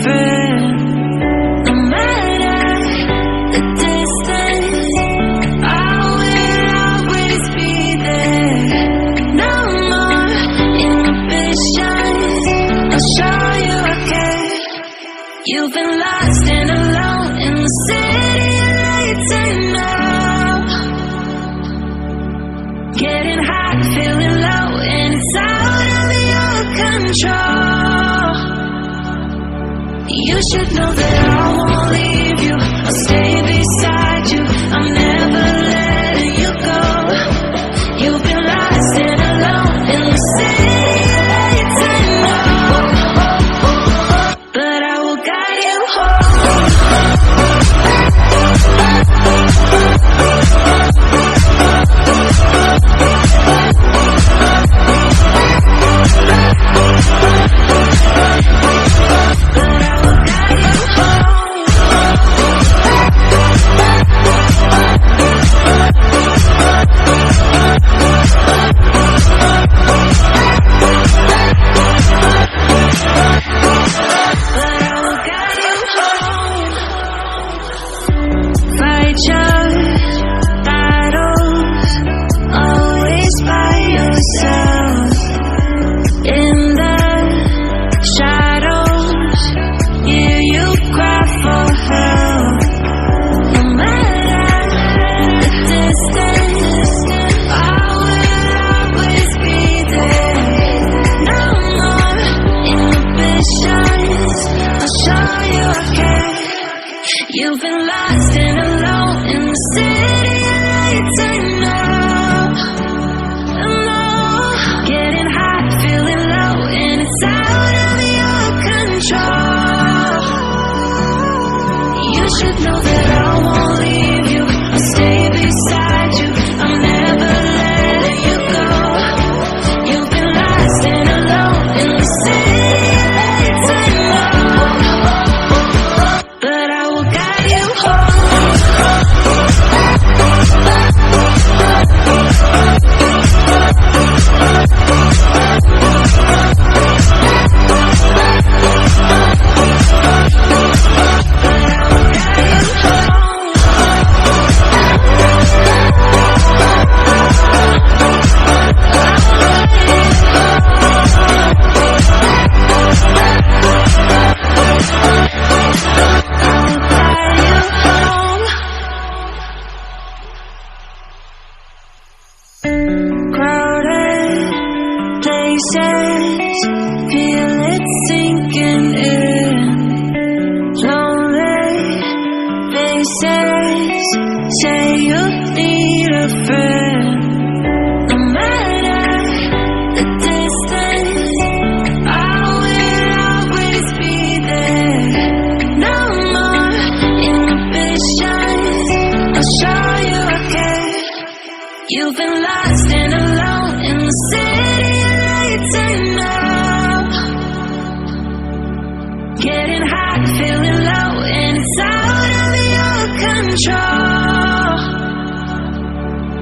friend. No matter the distance, I will always be there. No more inhibitions, I'll show you I care. You've been lost and alone in the city lights and now. Getting hot, feeling low, and it's out of your control. You should know that I won't leave you. I'll stay beside you. I'm never letting you go. You've been lost and alone in the city lights I know. But I will guide you You've been lost and alone in the city lights I know. Getting hot, feeling low, and it's out of your control. You should know that I won't leave you. I'll stay beside you. I'm never letting you go. You've been lost and alone in the city lights I know. But I will guide you home. Feel it sinking in. Lonely faces say you need a friend. No matter the distance, I will always be there. No more inhibitions, I'll show you I care. You've been lost and alone in the city lights I know. Getting hot, feeling low, and it's out of your control.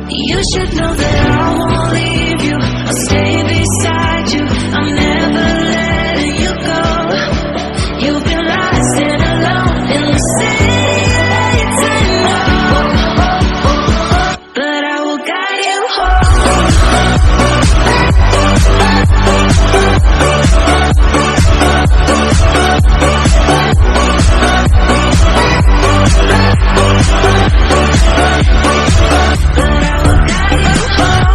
You should know that I won't leave you. I'll stay beside you. I'm never letting you go. You've been lost and alone in the city lights I know. But I will guide you home. But I will guide you home.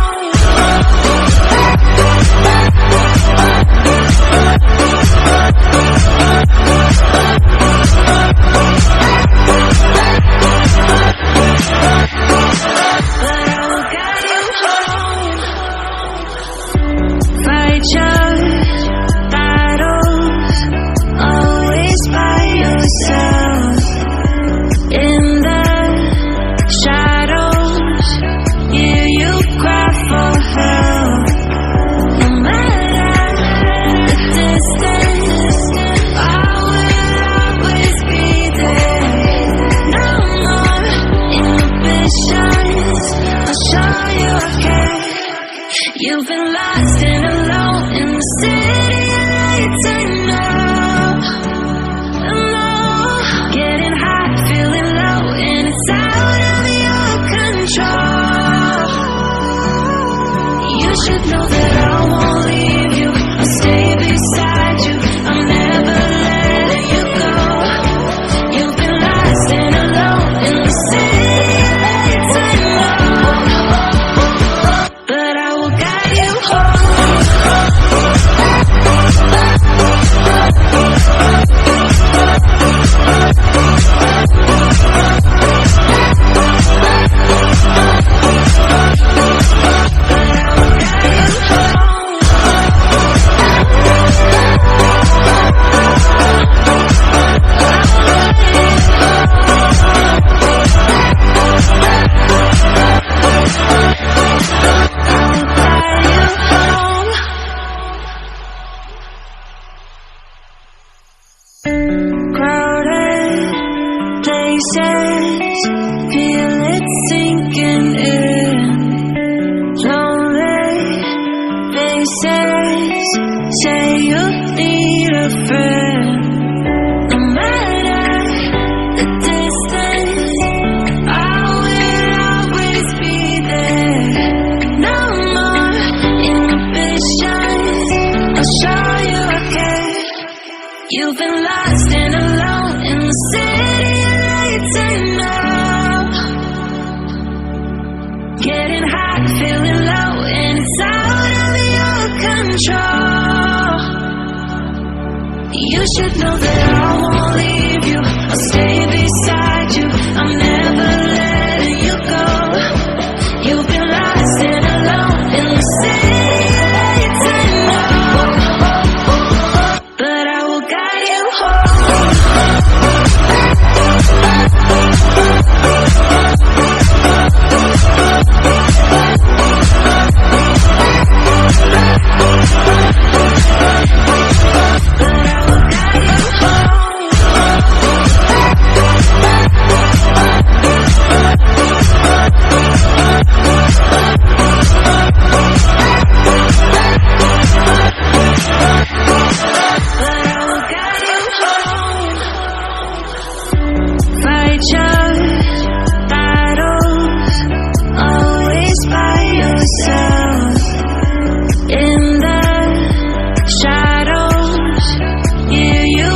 You've been lost and alone in the city lights and up. Getting hot, feeling low, and it's out of your control. You should know that I won't leave you. I'll stay beside you. I'm never